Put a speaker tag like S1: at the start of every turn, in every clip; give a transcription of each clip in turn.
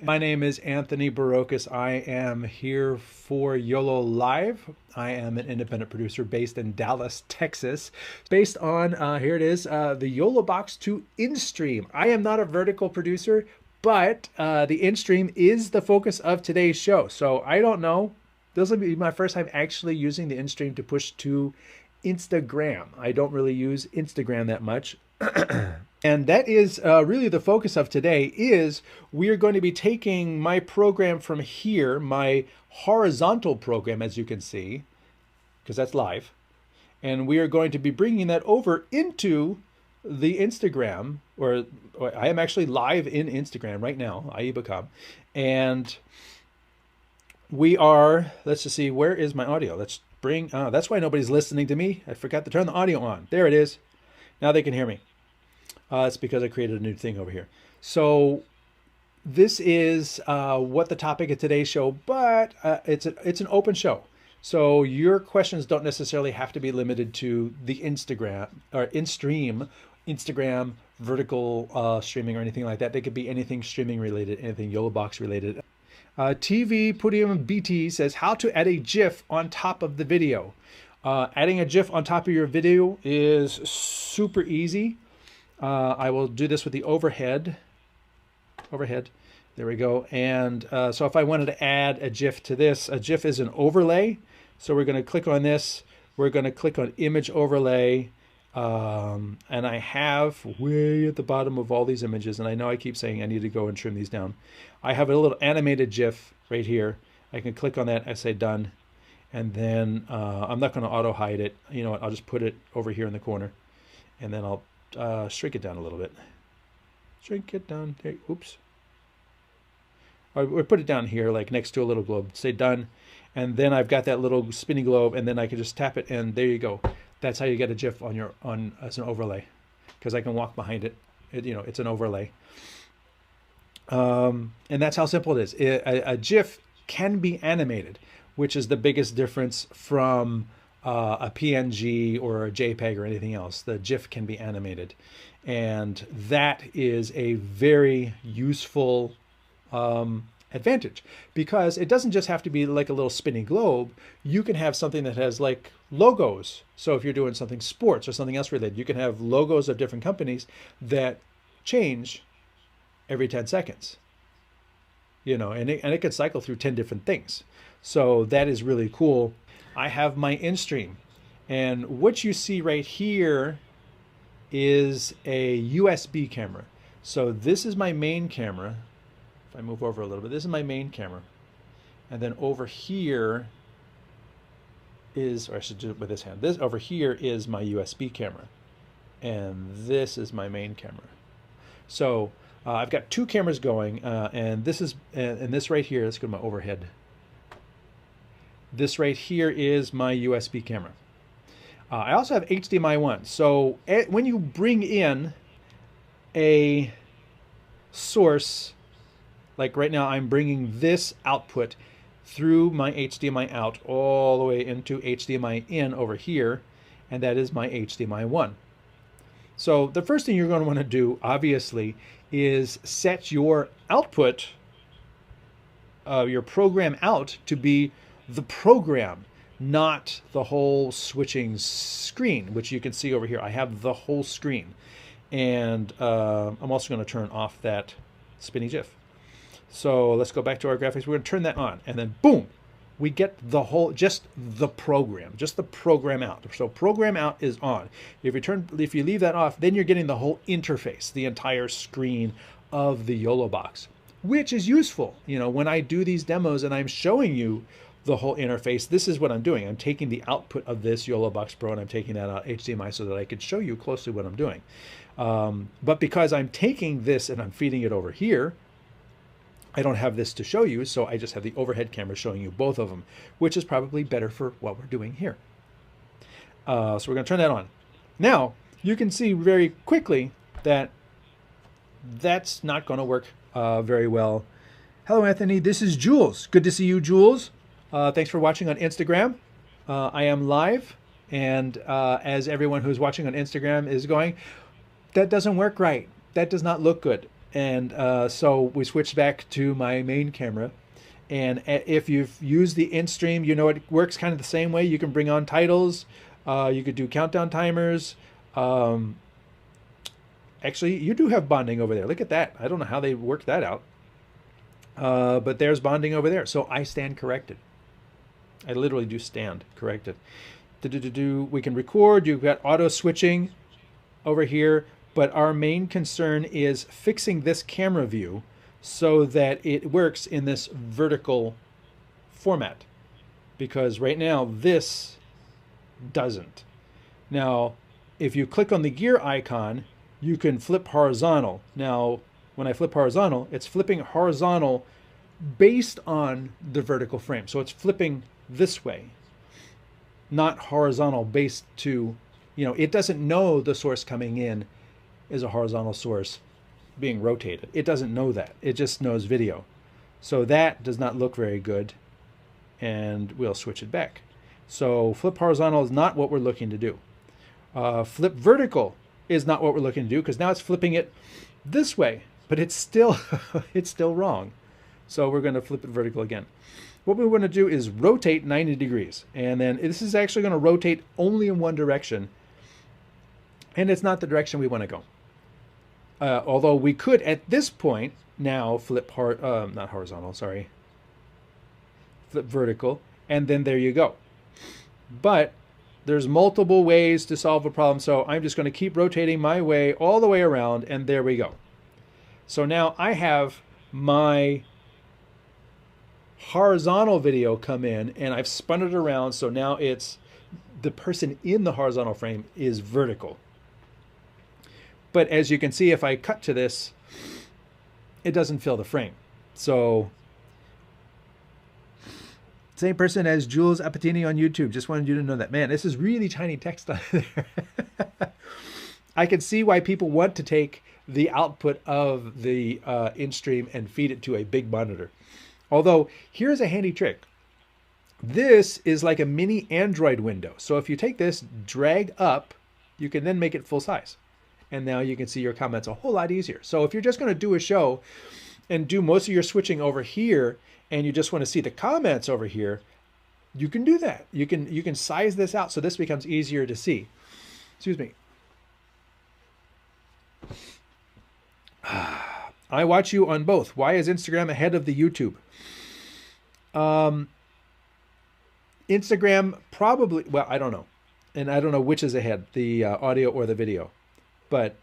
S1: My name is Anthony Barocas. I am here for YOLO Live. I am an independent producer based in Dallas, Texas, based on, here it is, the YoloBox to Instream. I am not a vertical producer, but the Instream is the focus of today's show. So I don't know. This will be my first time actually using the Instream to push to Instagram. I don't really use Instagram that much. And that is really the focus of today is we are going to be taking my program from here, my horizontal program, as you can see, because that's live. And we are going to be bringing that over into the Instagram, or I am actually live in Instagram right now, iEbacom. And we are, let's just see, where is my audio? Let's bring, that's why nobody's listening to me. I forgot to turn the audio on. There it is. Now they can hear me. It's because I created a new thing over here. So this is what the topic of today's show, but it's an open show. So your questions don't necessarily have to be limited to the Instagram or Instream, Instagram, vertical streaming or anything like that. They could be anything streaming related, anything YoloBox related. TV Podium BT says how to add a GIF on top of the video. Adding a GIF on top of your video is super easy. I will do this with the overhead. There we go. And so if I wanted to add a GIF to this, a GIF is an overlay. So we're going to click on this. We're going to click on image overlay. And I have way at the bottom of all these images, and I know I keep saying I need to go and trim these down. I have a little animated GIF right here. I can click on that. I say done. And then I'm not going to auto hide it. You know what? I'll just put it over here in the corner. And then I'll shrink it down a little bit. Shrink it down. There, oops. Or put it down here, like next to a little globe. Say done. And then I've got that little spinny globe, and then I can just tap it, and there you go. That's how you get a GIF on as an overlay, because I can walk behind it. It's an overlay. And that's how simple it is. A GIF can be animated, which is the biggest difference from a PNG or a JPEG or anything else. The GIF can be animated, and that is a very useful advantage, because it doesn't just have to be like a little spinning globe. You can have something that has like logos. So if you're doing something sports or something else related, you can have logos of different companies that change every 10 seconds. And it can cycle through 10 different things. So that is really cool. I have my Instream, and what you see right here is a USB camera. So this is my main camera. If I move over a little bit, this is my main camera. And then over here is, or I should do it with this hand. This over here is my USB camera. And this is my main camera. So I've got two cameras going, and this is, and this right here, let's go to my overhead. This right here is my USB camera. I also have HDMI 1. So when you bring in a source, like right now I'm bringing this output through my HDMI out all the way into HDMI in over here, and that is my HDMI 1. So the first thing you're going to want to do, obviously, is set your output, your program out to be the program, not the whole switching screen, which you can see over here. I have the whole screen. And I'm also going to turn off that spinny GIF. So let's go back to our graphics. We're going to turn that on, and then boom, we get the whole, just the program out. So program out is on. If you leave that off, then you're getting the whole interface, the entire screen of the YoloBox, which is useful. When I do these demos and I'm showing you the whole interface, this is what I'm doing. I'm taking the output of this YoloBox Pro and I'm taking that out HDMI so that I can show you closely what I'm doing. But because I'm taking this and I'm feeding it over here, I don't have this to show you, so I just have the overhead camera showing you both of them, which is probably better for what we're doing here. So we're going to turn that on. Now, you can see very quickly that that's not going to work very well. Hello, Anthony. This is Jules. Good to see you, Jules. Thanks for watching on Instagram. I am live, and as everyone who's watching on Instagram is going, that doesn't work right. That does not look good. And so we switched back to my main camera. And if you've used the Instream, you know it works kind of the same way. You can bring on titles. You could do countdown timers. Actually, you do have bonding over there. Look at that. I don't know how they worked that out. But there's bonding over there. So I stand corrected. I literally do stand corrected. We can record. You've got auto switching over here. But our main concern is fixing this camera view so that it works in this vertical format. Because right now, this doesn't. Now, if you click on the gear icon, you can flip horizontal. Now, when I flip horizontal, it's flipping horizontal based on the vertical frame. So it's flipping this way, not horizontal based to, it doesn't know the source coming in is a horizontal source being rotated. It doesn't know that. It just knows video. So that does not look very good. And we'll switch it back. So flip horizontal is not what we're looking to do. Flip vertical is not what we're looking to do because now it's flipping it this way, but it's still it's still wrong. So we're going to flip it vertical again. What we want to do is rotate 90 degrees. And then this is actually going to rotate only in one direction. And it's not the direction we want to go. Although we could, at this point, now flip, not horizontal, sorry. Flip vertical. And then there you go. But there's multiple ways to solve a problem. So I'm just going to keep rotating my way all the way around. And there we go. So now I have my horizontal video come in and I've spun it around. So now it's the person in the horizontal frame is vertical. But as you can see, if I cut to this, it doesn't fill the frame. So same person as Jules Apatini on YouTube. Just wanted you to know that. Man, this is really tiny text on there. I can see why people want to take the output of the Instream and feed it to a big monitor. Although, here's a handy trick. This is like a mini Android window. So if you take this, drag up, you can then make it full size. And now you can see your comments a whole lot easier. So if you're just going to do a show and do most of your switching over here, and you just want to see the comments over here, you can do that. You can size this out so this becomes easier to see. Excuse me. I watch you on both. Why is Instagram ahead of the YouTube? Instagram probably, well, I don't know. And I don't know which is ahead, the audio or the video. But,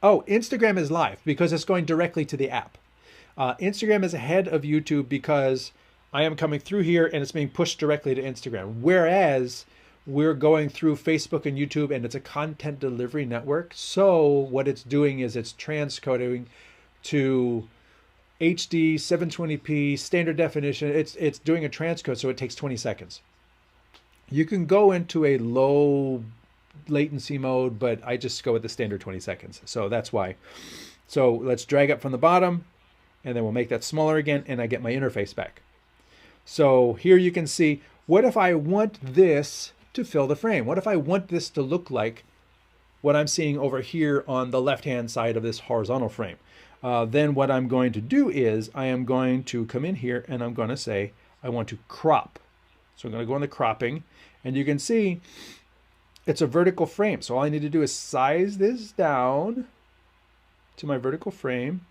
S1: oh, Instagram is live because it's going directly to the app. Instagram is ahead of YouTube because I am coming through here and it's being pushed directly to Instagram. Whereas we're going through Facebook and YouTube and it's a content delivery network. So what it's doing is it's transcoding to HD, 720p, standard definition. It's doing a transcode, so it takes 20 seconds. You can go into a low latency mode, but I just go with the standard 20 seconds. So that's why. So let's drag up from the bottom and then we'll make that smaller again and I get my interface back. So here you can see, what if I want this to fill the frame? What if I want this to look like what I'm seeing over here on the left-hand side of this horizontal frame? Then what I'm going to do is I am going to come in here and I'm going to say, I want to crop. So I'm going to go on the cropping and you can see it's a vertical frame. So all I need to do is size this down to my vertical frame,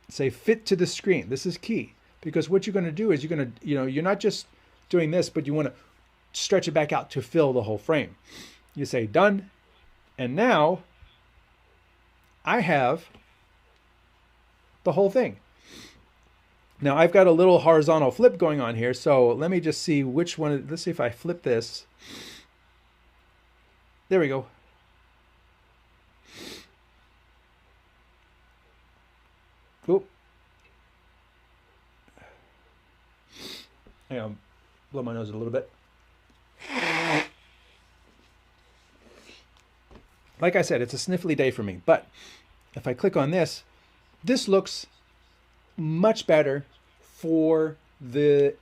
S1: say fit to the screen. This is key because what you're going to do is you're going to, you're not just doing this, but you want to stretch it back out to fill the whole frame. You say done. And now I have the whole thing. Now I've got a little horizontal flip going on here. So let me just see which one. Let's see if I flip this. There we go. Oop. Hang on, blow my nose a little bit. Like I said, it's a sniffly day for me, but if I click on this, this looks much better for the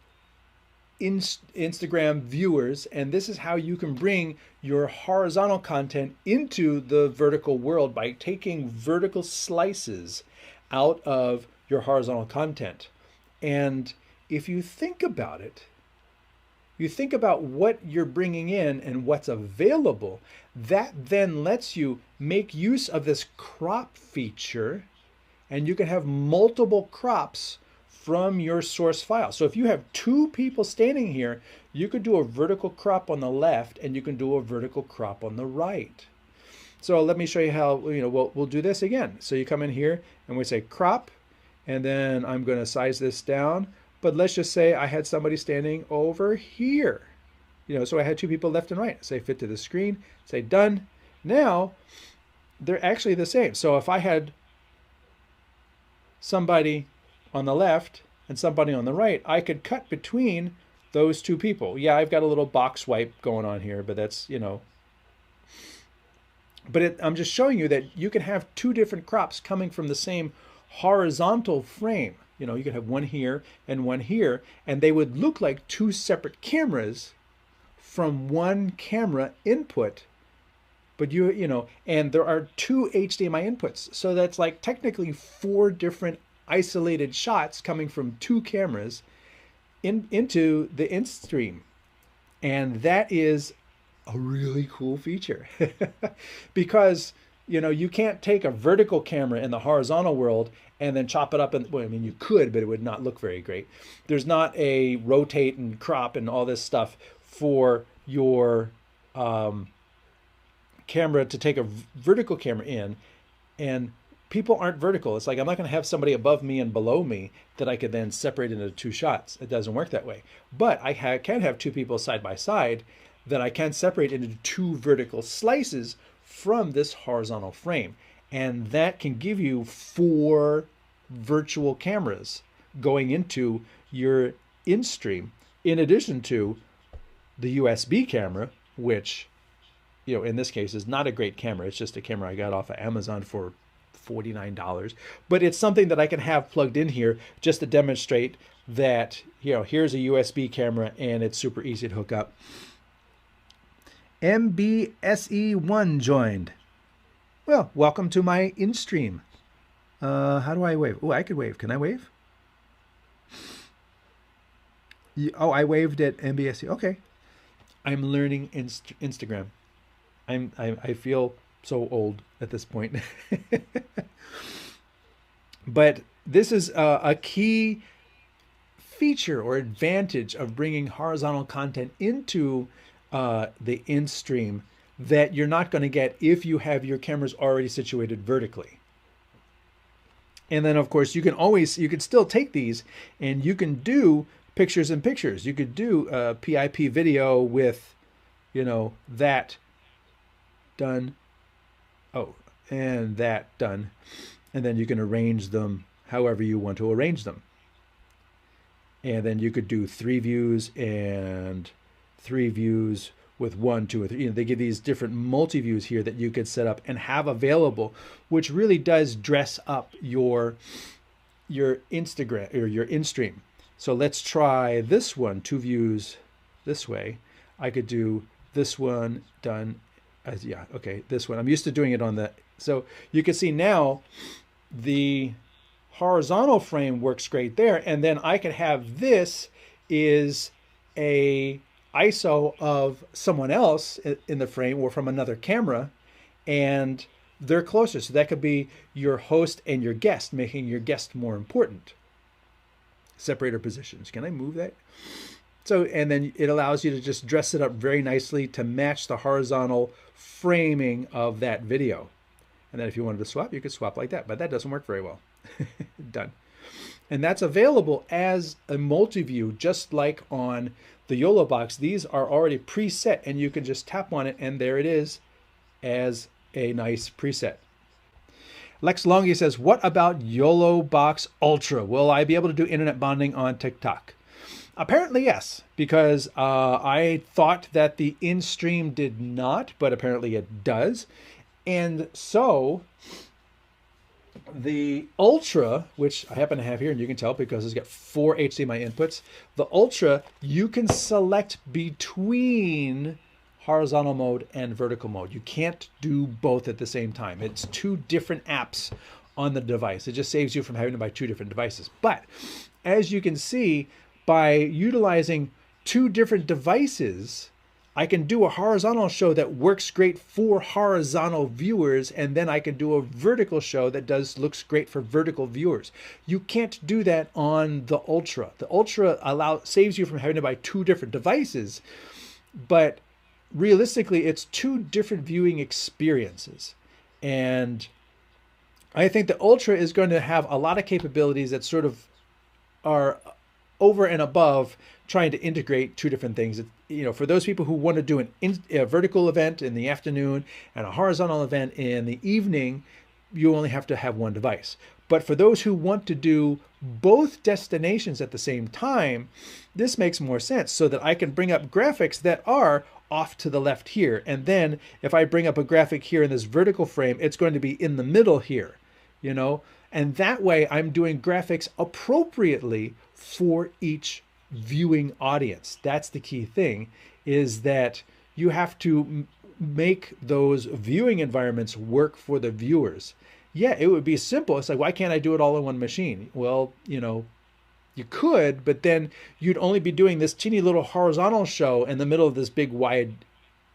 S1: Instagram viewers, and this is how you can bring your horizontal content into the vertical world by taking vertical slices out of your horizontal content. And if you think about it, you think about what you're bringing in and what's available, that then lets you make use of this crop feature, and you can have multiple crops from your source file. So if you have two people standing here, you could do a vertical crop on the left and you can do a vertical crop on the right. So let me show you how, we'll do this again. So you come in here and we say crop, and then I'm going to size this down. But let's just say I had somebody standing over here. So I had two people left and right. Say fit to the screen, say done. Now they're actually the same. So if I had somebody on the left and somebody on the right, I could cut between those two people. Yeah, I've got a little box wipe going on here, but that's, but I'm just showing you that you can have two different crops coming from the same horizontal frame. You could have one here and one here, and they would look like two separate cameras from one camera input. But and there are two HDMI inputs. So that's like technically 4 different isolated shots coming from 2 cameras into the Instream. And that is a really cool feature because you can't take a vertical camera in the horizontal world and then chop it up. And well, I mean, you could, but it would not look very great. There's not a rotate and crop and all this stuff for your camera to take a vertical camera in. And people aren't vertical. It's like I'm not going to have somebody above me and below me that I could then separate into 2 shots. It doesn't work that way. But I can have 2 people side by side that I can separate into 2 vertical slices from this horizontal frame. And that can give you 4 virtual cameras going into your Instream, in addition to the USB camera, which, in this case is not a great camera. It's just a camera I got off of Amazon for $49. But it's something that I can have plugged in here just to demonstrate that, here's a USB camera and it's super easy to hook up. MBSE1 joined. Well, welcome to my Instream. How do I wave? Oh, I could wave. Can I wave? Oh, I waved at MBSE. Okay. I'm learning Instagram. I feel so old at this point. But this is a key feature or advantage of bringing horizontal content into the Instream that you're not going to get if you have your cameras already situated vertically. And then of course you can still take these and you can do pictures in pictures. You could do a PIP video with, that done. Oh, and that done. And then you can arrange them however you want to arrange them. And then you could do 3 views and 3 views with 1, 2, or 3. They give these different multi-views here that you could set up and have available, which really does dress up your Instagram or your Instream. So let's try this one, 2 views this way. I could do this one done as, yeah, okay, this one. I'm used to doing it on the, so you can see now the horizontal frame works great there. And then I could have this is a ISO of someone else in the frame or from another camera, and they're closer. So that could be your host and your guest, making your guest more important. Separator positions. Can I move that? So, and then it allows you to just dress it up very nicely to match the horizontal framing of that video. And then if you wanted to swap, you could swap like that, but that doesn't work very well. Done. And that's available as a multi-view, just like on the YoloBox. These are already preset, and you can just tap on it, and there it is as a nice preset. Lex Longi says, what about YoloBox Ultra? Will I be able to do internet bonding on TikTok? Apparently, yes, because I thought that the Instream did not, but apparently it does. And so The Ultra, which I happen to have here, and you can tell because it's got 4 HDMI inputs. The Ultra, you can select between horizontal mode and vertical mode. You can't do both at the same time. It's two different apps on the device. It just saves you from having to buy two different devices. But as you can see, by utilizing two different devices, I can do a horizontal show that works great for horizontal viewers, and then I can do a vertical show that looks great for vertical viewers. You can't do that on the Ultra. The Ultra saves you from having to buy two different devices, but realistically, it's two different viewing experiences. And I think the Ultra is going to have a lot of capabilities that sort of are over and above trying to integrate two different things. You know, for those people who want to do a vertical event in the afternoon and a horizontal event in the evening, you only have to have one device. But for those who want to do both destinations at the same time, this makes more sense so that I can bring up graphics that are off to the left here. And then if I bring up a graphic here in this vertical frame, it's going to be in the middle here, you know? And that way I'm doing graphics appropriately for each viewing audience. That's the key thing, is that you have to make those viewing environments work for the viewers. Yeah, it would be simple. It's like, why can't I do it all in one machine? Well, you know, you could, but then you'd only be doing this teeny little horizontal show in the middle of this big wide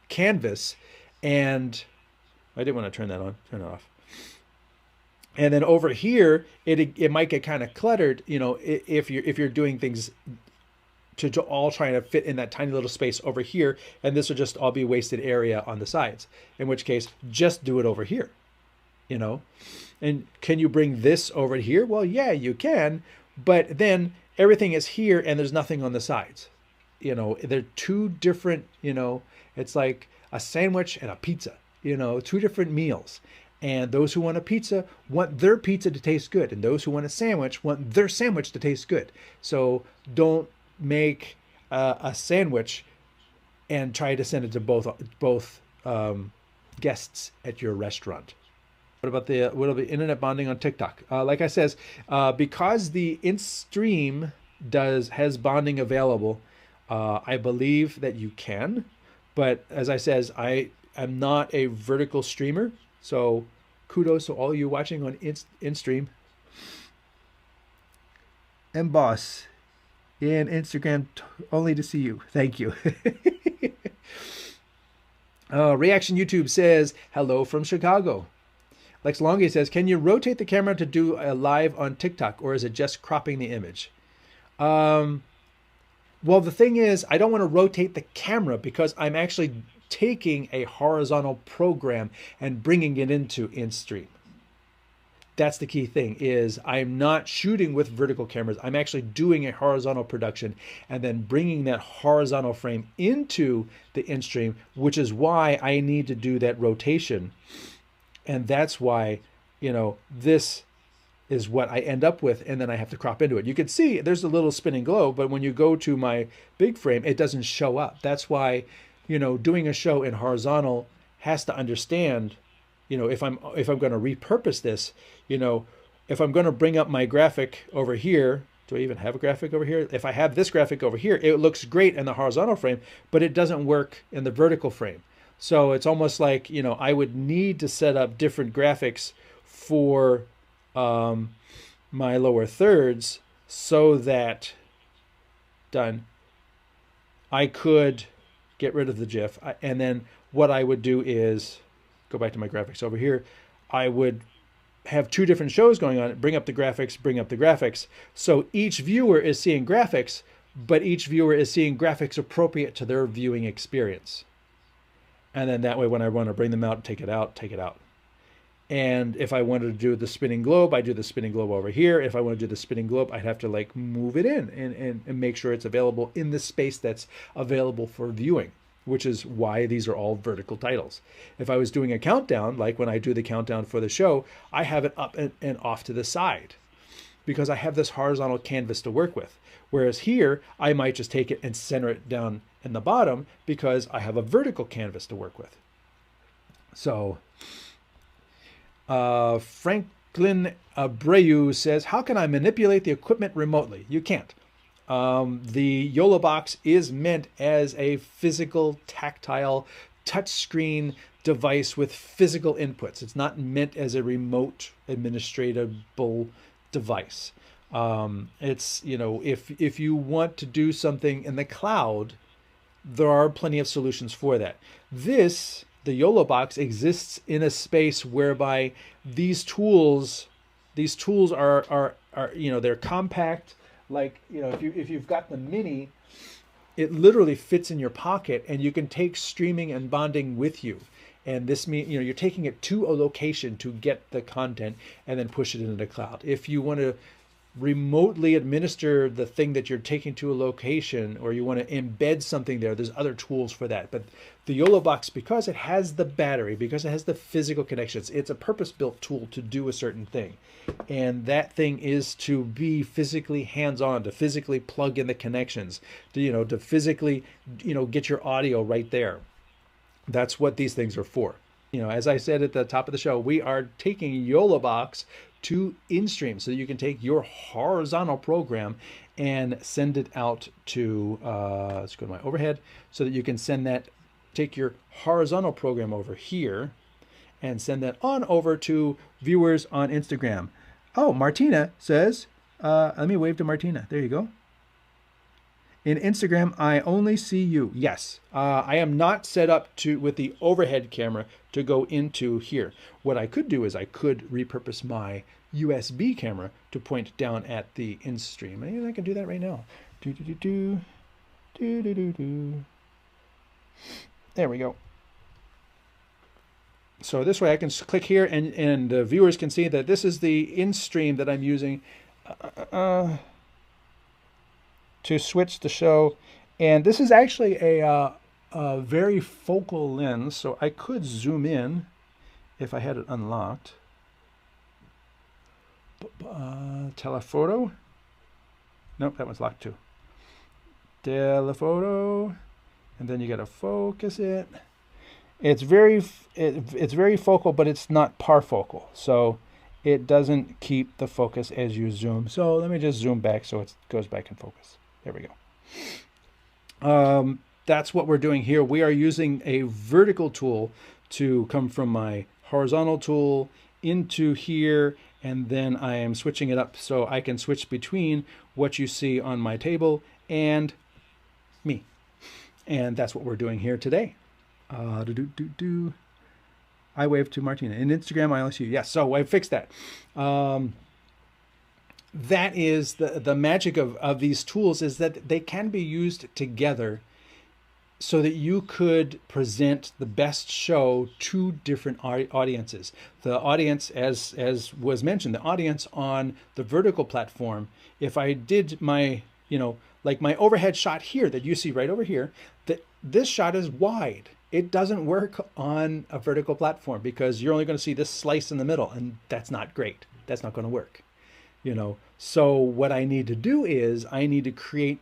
S1: canvas. And I didn't want to turn that on, turn it off. And then over here, it might get kind of cluttered, you know, if you're doing things to all trying to fit in that tiny little space over here, and this will just all be wasted area on the sides, in which case just do it over here, you know. And can you bring this over here? Well, yeah, you can, but then everything is here and there's nothing on the sides. You know, they're two different, you know, it's like a sandwich and a pizza, you know, two different meals. And those who want a pizza want their pizza to taste good, and those who want a sandwich want their sandwich to taste good. So don't make a sandwich and try to send it to both guests at your restaurant. What about the internet bonding on TikTok? Like I says, because the Instream has bonding available, I believe that you can. But as I says, I am not a vertical streamer, so kudos to all you watching on Instream. And boss in Instagram only to see you. Thank you. Reaction YouTube says, hello from Chicago. Lex Longy says, can you rotate the camera to do a live on TikTok, or is it just cropping the image? Well, the thing is, I don't want to rotate the camera because I'm actually taking a horizontal program and bringing it into Instream. That's the key thing, is I'm not shooting with vertical cameras. I'm actually doing a horizontal production and then bringing that horizontal frame into the Instream, which is why I need to do that rotation. And that's why, you know, this is what I end up with, and then I have to crop into it. You can see there's a little spinning globe, but when you go to my big frame, it doesn't show up. That's why, you know, doing a show in horizontal has to understand, you know, if I'm going to repurpose this, you know, if I'm going to bring up my graphic over here, do I even have a graphic over here? If I have this graphic over here, it looks great in the horizontal frame, but it doesn't work in the vertical frame. So it's almost like, you know, I would need to set up different graphics for my lower thirds so that I could get rid of the GIF. And then what I would do is go back to my graphics over here. I would have two different shows going on, bring up the graphics. So each viewer is seeing graphics, but each viewer is seeing graphics appropriate to their viewing experience. And then that way, when I want to bring them out, take it out. And if I wanted to do the spinning globe, I do the spinning globe over here. If I want to do the spinning globe, I'd have to like move it in and make sure it's available in the space that's available for viewing, which is why these are all vertical titles. If I was doing a countdown, like when I do the countdown for the show, I have it up and off to the side because I have this horizontal canvas to work with. Whereas here, I might just take it and center it down in the bottom because I have a vertical canvas to work with. So Frank Glenn Abreu says, how can I manipulate the equipment remotely? You can't. The YoloBox is meant as a physical, tactile, touchscreen device with physical inputs. It's not meant as a remote administratable device. It's, you know, if you want to do something in the cloud, there are plenty of solutions for that. The YoloBox exists in a space whereby these tools are you know, they're compact. Like, you know, if you've got the mini, it literally fits in your pocket, and you can take streaming and bonding with you. And this means, you know, you're taking it to a location to get the content and then push it into the cloud. If you want to remotely administer the thing that you're taking to a location, or you want to embed something there, there's other tools for that. But the YoloBox, because it has the battery, because it has the physical connections, it's a purpose-built tool to do a certain thing. And that thing is to be physically hands-on, to physically plug in the connections, to, you know, to physically, you know, get your audio right there. That's what these things are for. You know, as I said at the top of the show, we are taking YoloBox to Instream, so you can take your horizontal program and send it out to, let's go to my overhead, so that you can send that, take your horizontal program over here and send that on over to viewers on Instagram. Oh, Martina says, let me wave to Martina. There you go. In Instagram, I only see you. Yes, I am not set up to with the overhead camera to go into here. What I could do is I could repurpose my USB camera to point down at the Instream. Maybe I can do that right now. There we go. So this way I can click here, and the viewers can see that this is the Instream that I'm using to switch the show. And this is actually a very focal lens, so I could zoom in if I had it unlocked. Telephoto. Nope, that one's locked too. Telephoto, and then you got to focus it. It's very focal, but it's not parfocal, so it doesn't keep the focus as you zoom. So let me just zoom back so it goes back in focus. There we go. That's what we're doing here. We are using a vertical tool to come from my horizontal tool into here, and then I am switching it up so I can switch between what you see on my table and me. And that's what we're doing here today. I wave to Martina. In Instagram, I only see you. Yes, so I fixed that. That is the magic of these tools, is that they can be used together so that you could present the best show to different audiences. The audience, as was mentioned, the audience on the vertical platform, if I did my, you know, like my overhead shot here that you see right over here, this shot is wide. It doesn't work on a vertical platform because you're only going to see this slice in the middle, and that's not great. That's not going to work, you know. So what I need to do is I need to create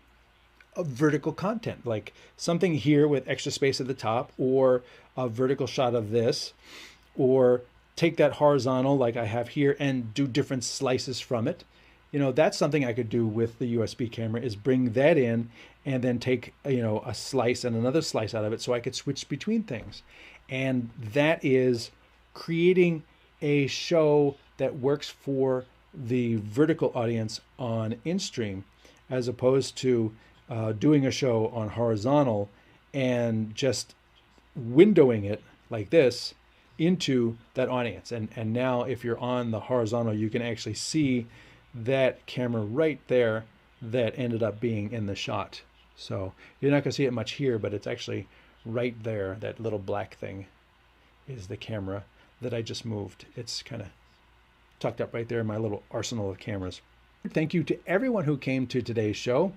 S1: a vertical content, like something here with extra space at the top, or a vertical shot of this, or take that horizontal like I have here and do different slices from it. You know, that's something I could do with the USB camera, is bring that in and then take, you know, a slice and another slice out of it so I could switch between things. And that is creating a show that works for the vertical audience on Instream, as opposed to doing a show on horizontal and just windowing it like this into that audience. And now if you're on the horizontal, you can actually see that camera right there that ended up being in the shot. So you're not going to see it much here, but it's actually right there. That little black thing is the camera that I just moved. It's kind of tucked up right there in my little arsenal of cameras. Thank you to everyone who came to today's show.